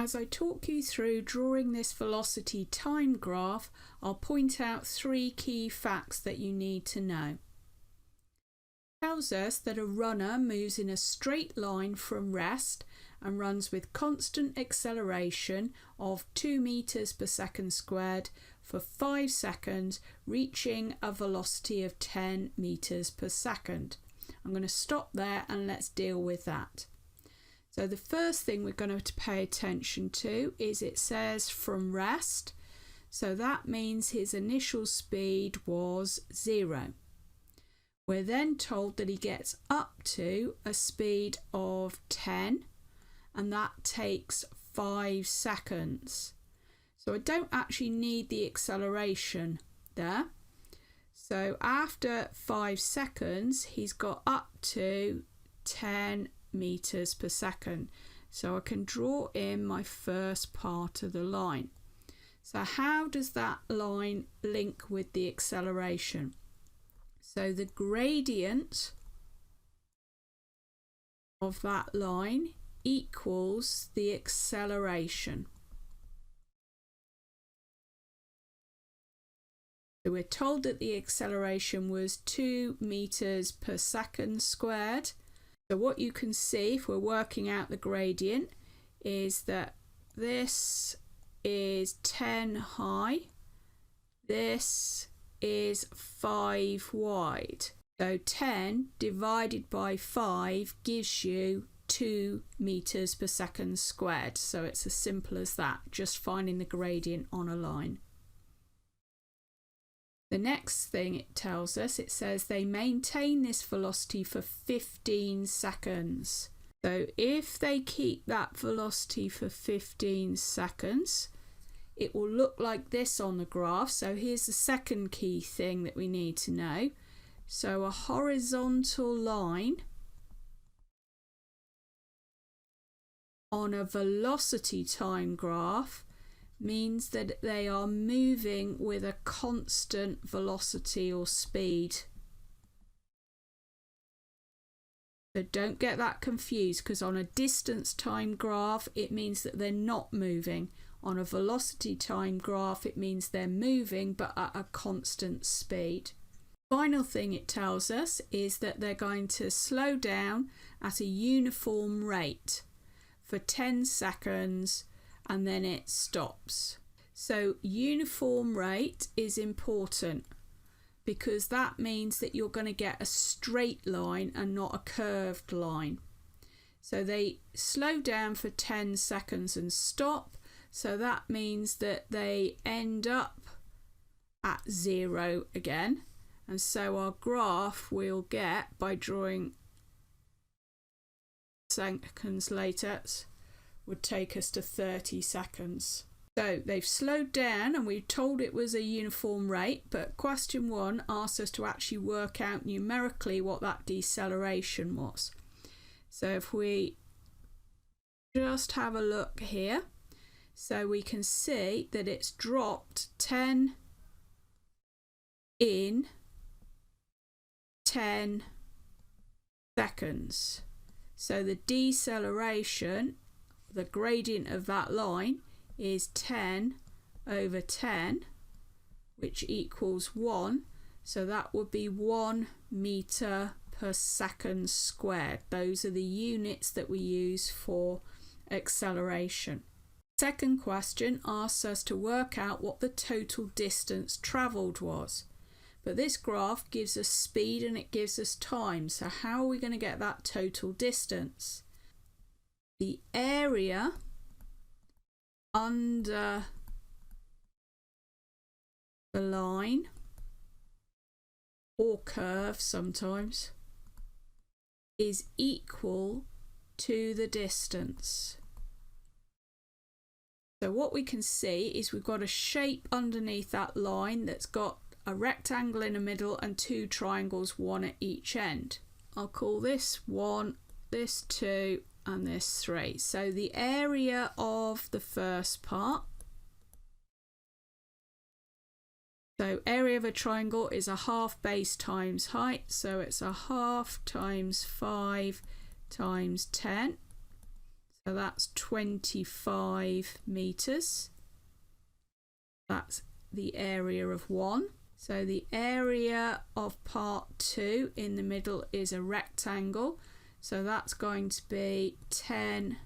As I talk you through drawing this velocity time graph, I'll point out 3 key facts that you need to know. It tells us that a runner moves in a straight line from rest and runs with constant acceleration of 2 meters per second squared for 5 seconds, reaching a velocity of 10 meters per second. I'm going to stop there and let's deal with that. So the first thing we're going to pay attention to is it says from rest. So that means his initial speed was 0. We're then told that he gets up to a speed of 10 and that takes 5 seconds. So I don't actually need the acceleration there. So after 5 seconds, he's got up to 10 meters per second. So I can draw in my first part of the line. So how does that line link with the acceleration? So the gradient of that line equals the acceleration. So we're told that the acceleration was 2 meters per second squared. So what you can see if we're working out the gradient is that this is 10 high, this is 5 wide. So 10 divided by 5 gives you 2 meters per second squared. So it's as simple as that, just finding the gradient on a line. The next thing it tells us, it says they maintain this velocity for 15 seconds. So if they keep that velocity for 15 seconds, it will look like this on the graph. So here's the second key thing that we need to know. So a horizontal line on a velocity time graph means that they are moving with a constant velocity or speed. So don't get that confused, because on a distance time graph it means that they're not moving. On a velocity time graph it means they're moving but at a constant speed. Final thing it tells us is that they're going to slow down at a uniform rate for 10 seconds and then it stops. So uniform rate is important because that means that you're going to get a straight line and not a curved line. So they slow down for 10 seconds and stop. So that means that they end up at 0 again. And so our graph we'll get by drawing seconds later would take us to 30 seconds. So they've slowed down and we're told it was a uniform rate, but question 1 asks us to actually work out numerically what that deceleration was. So if we just have a look here, so we can see that it's dropped 10 in 10 seconds. So the deceleration, the gradient of that line, is 10 over 10, which equals 1. So that would be 1 meter per second squared. Those are the units that we use for acceleration. Second question asks us to work out what the total distance travelled was. But this graph gives us speed and it gives us time. So how are we going to get that total distance? The area under the line, or curve sometimes, is equal to the distance. So what we can see is we've got a shape underneath that line that's got a rectangle in the middle and 2 triangles, 1 at each end. I'll call this 1, this 2 and this 3. So the area of the first part, so area of a triangle is a half base times height, so it's a half times 5 times 10. So So that's 25 metres. That's the area of 1. So the area of part 2 in the middle is a rectangle. So that's going to be 10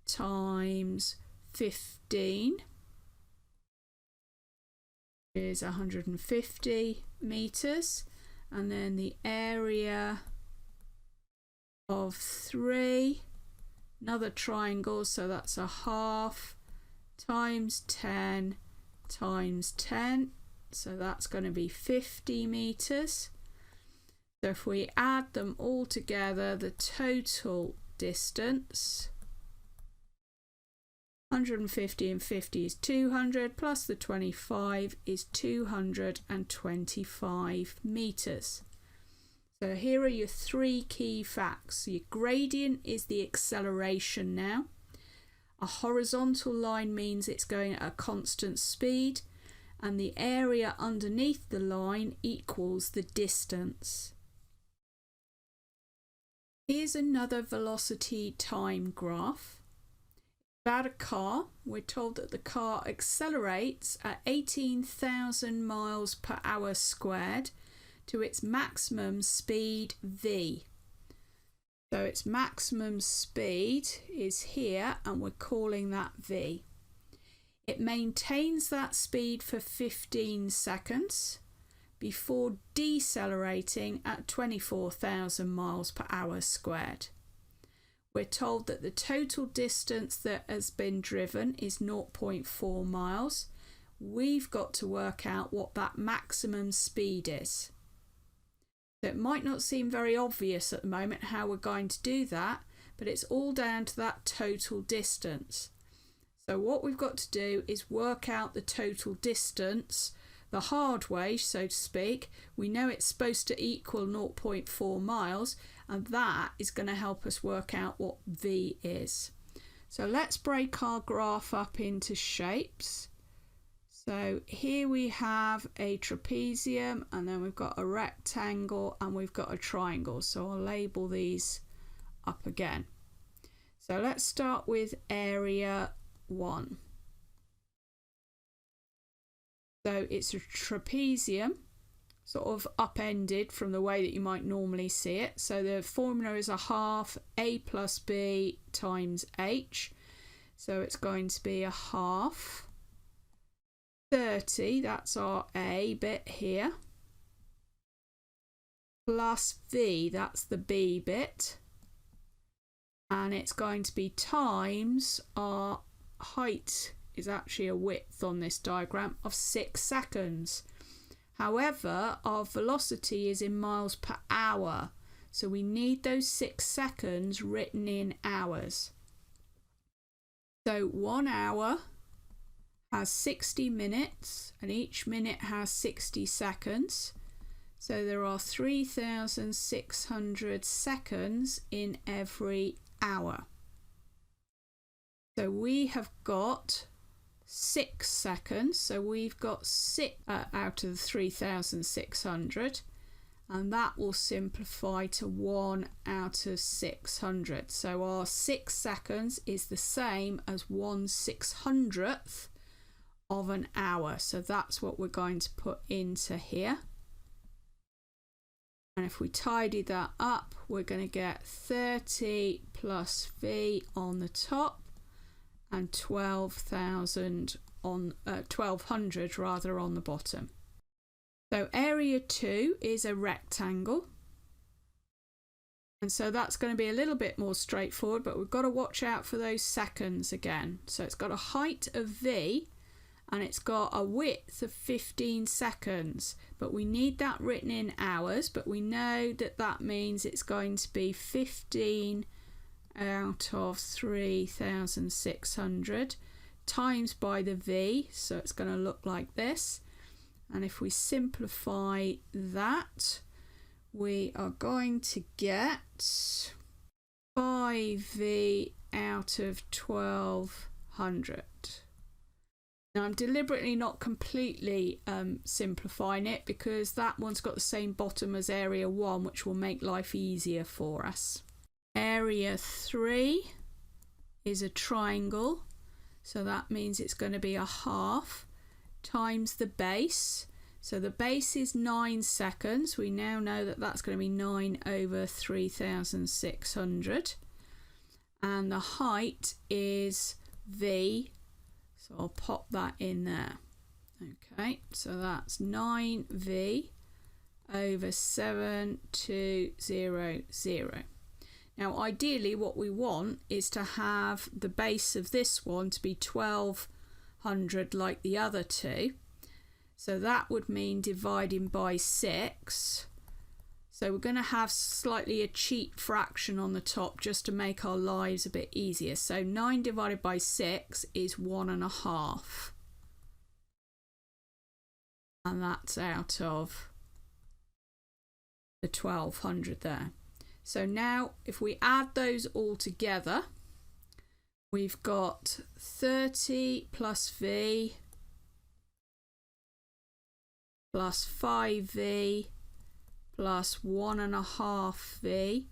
times 15 is 150 metres. And then the area of 3, another triangle, so that's a half times 10 times 10, so that's going to be 50 metres. So if we add them all together, the total distance, 150 and 50 is 200, plus the 25 is 225 metres. So here are your 3 key facts. Your gradient is the acceleration now. A horizontal line means it's going at a constant speed, and the area underneath the line equals the distance. Here's another velocity time graph. About a car, we're told that the car accelerates at 18,000 miles per hour squared to its maximum speed v. So its maximum speed is here and we're calling that v. It maintains that speed for 15 seconds before decelerating at 24,000 miles per hour squared. We're told that the total distance that has been driven is 0.4 miles. We've got to work out what that maximum speed is. So it might not seem very obvious at the moment how we're going to do that, but it's all down to that total distance. So what we've got to do is work out the total distance the hard way, so to speak. We know it's supposed to equal 0.4 miles, and that is going to help us work out what v is. So let's break our graph up into shapes. So here we have a trapezium, and then we've got a rectangle, and we've got a triangle. So I'll label these up again. So let's start with area 1. So it's a trapezium, sort of upended from the way that you might normally see it. So the formula is a half a plus b times h. So it's going to be a half 30, that's our a bit here, plus v, that's the b bit, and it's going to be times our height is actually a width on this diagram of 6 seconds. However, our velocity is in miles per hour, so we need those 6 seconds written in hours. So 1 hour has 60 minutes, and each minute has 60 seconds. So there are 3,600 seconds in every hour. So we have got 6 seconds. So we've got 6 out of the 3,600, and that will simplify to 1 out of 600. So our 6 seconds is the same as 1/600th of an hour. So that's what we're going to put into here. And if we tidy that up, we're going to get 30 plus v on the top and 12,000 on 1,200 rather on the bottom. So area 2 is a rectangle, and so that's going to be a little bit more straightforward, but we've got to watch out for those seconds again. So it's got a height of v and it's got a width of 15 seconds, but we need that written in hours, but we know that that means it's going to be 15 out of 3,600 times by the v, so it's going to look like this. And if we simplify that, we are going to get 5v out of 1,200. Now I'm deliberately not completely simplifying it, because that one's got the same bottom as area 1, which will make life easier for us. Area 3 is a triangle, so that means it's going to be a half times the base. So the base is 9 seconds. We now know that that's going to be 9 over 3,600. And the height is V, so I'll pop that in there. Okay, so that's 9V over 7200. Now ideally what we want is to have the base of this one to be 1200 like the other two. So that would mean dividing by 6. So we're going to have slightly a cheat fraction on the top just to make our lives a bit easier. So 9 divided by 6 is 1.5. And that's out of the 1200 there. So now if we add those all together, we've got 30 plus V plus 5V plus 1.5V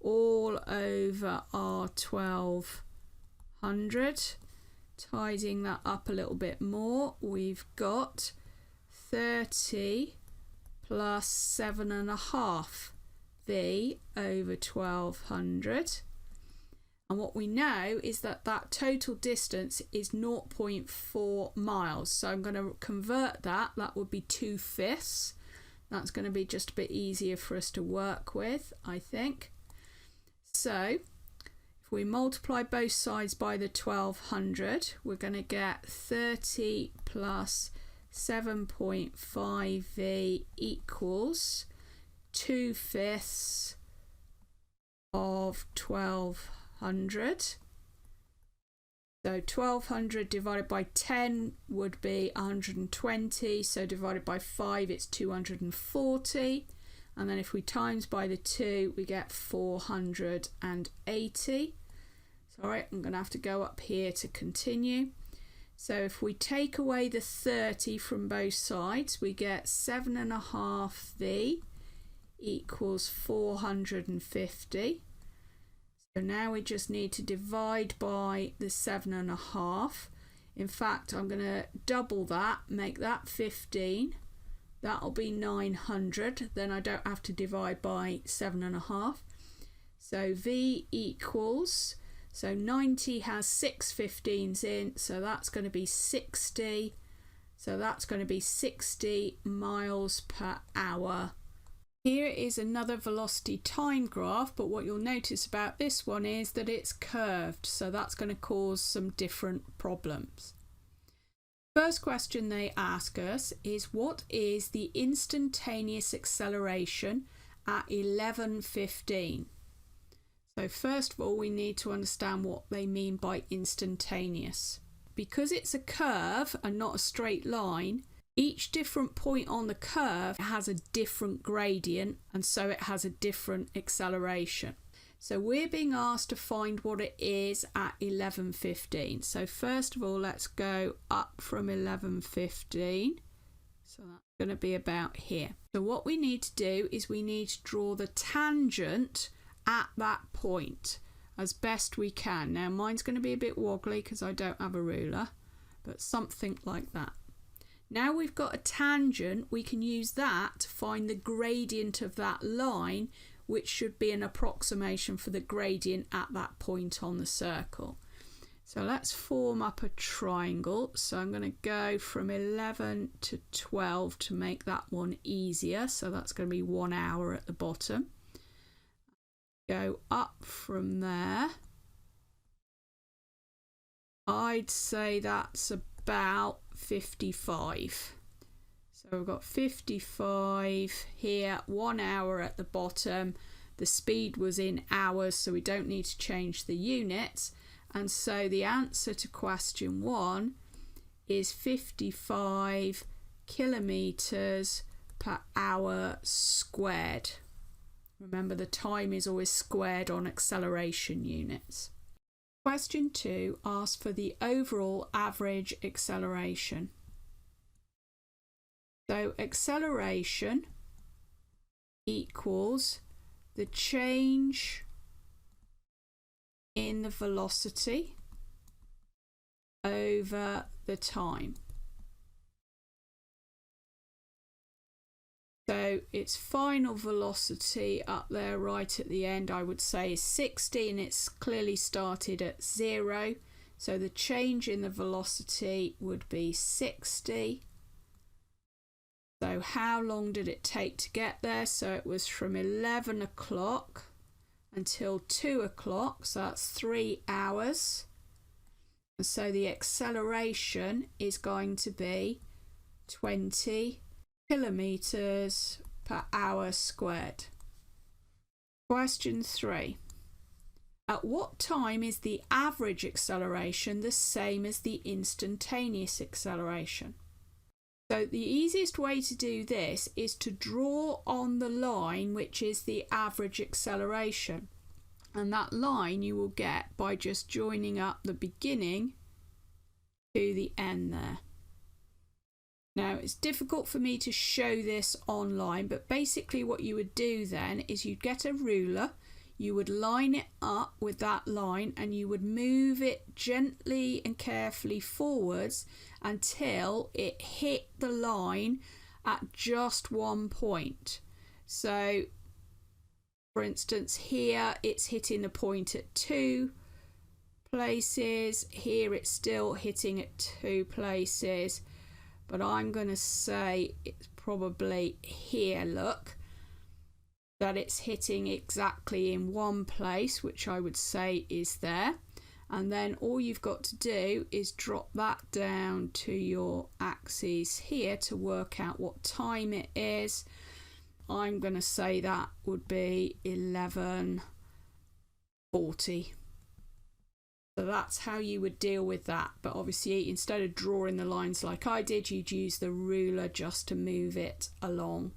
all over our 1200. Tidying that up a little bit more, we've got 30 plus 7.5V over 1200. And what we know is that that total distance is 0.4 miles. So I'm going to convert that. That would be 2/5. That's going to be just a bit easier for us to work with, I think. So if we multiply both sides by the 1200, we're going to get 30 plus 7.5V equals 2/5 of 1200. So 1200 divided by 10 would be 120, so divided by 5 it's 240, and then if we times by the 2 we get 480. Sorry, I'm going to have to go up here to continue. So if we take away the 30 from both sides, we get 7.5V equals 450. So now we just need to divide by the 7.5. In fact, I'm going to double that, make that 15. That'll be 900. Then I don't have to divide by 7.5. So V equals, so 90 has 6 15s in, so that's going to be 60. So that's going to be 60 miles per hour. Here is another velocity time graph, but what you'll notice about this one is that it's curved, so that's going to cause some different problems. First question they ask us is, what is the instantaneous acceleration at 11:15? So first of all, we need to understand what they mean by instantaneous. Because it's a curve and not a straight line, each different point on the curve has a different gradient, and so it has a different acceleration. So we're being asked to find what it is at 11:15. So first of all, let's go up from 11:15. So that's going to be about here. So what we need to do is we need to draw the tangent at that point as best we can. Now mine's going to be a bit wobbly because I don't have a ruler, but something like that. Now we've got a tangent, we can use that to find the gradient of that line, which should be an approximation for the gradient at that point on the circle. So let's form up a triangle. So I'm going to go from 11 to 12 to make that one easier. So that's going to be 1 hour at the bottom. Go up from there. I'd say that's about 55. So we've got 55 here, 1 hour at the bottom. The speed was in hours, so we don't need to change the units. And so the answer to question 1 is 55 kilometers per hour squared. Remember, the time is always squared on acceleration units. Question 2 asks for the overall average acceleration. So acceleration equals the change in the velocity over the time. So its final velocity up there right at the end, I would say, is 60, and it's clearly started at 0. So the change in the velocity would be 60. So how long did it take to get there? So it was from 11 o'clock until 2 o'clock, so that's 3 hours. And so the acceleration is going to be 20 kilometers per hour squared. Question 3. At what time is the average acceleration the same as the instantaneous acceleration? So the easiest way to do this is to draw on the line which is the average acceleration. And that line you will get by just joining up the beginning to the end there. Now it's difficult for me to show this online, but basically what you would do then is you'd get a ruler, you would line it up with that line, and you would move it gently and carefully forwards until it hit the line at just one point. So for instance, here it's hitting the point at 2 places, here it's still hitting at 2 places, but I'm going to say it's probably here, look, that it's hitting exactly in one place, which I would say is there. And then all you've got to do is drop that down to your axes here to work out what time it is. I'm going to say that would be 11:40. So that's how you would deal with that. But obviously, instead of drawing the lines like I did, you'd use the ruler just to move it along.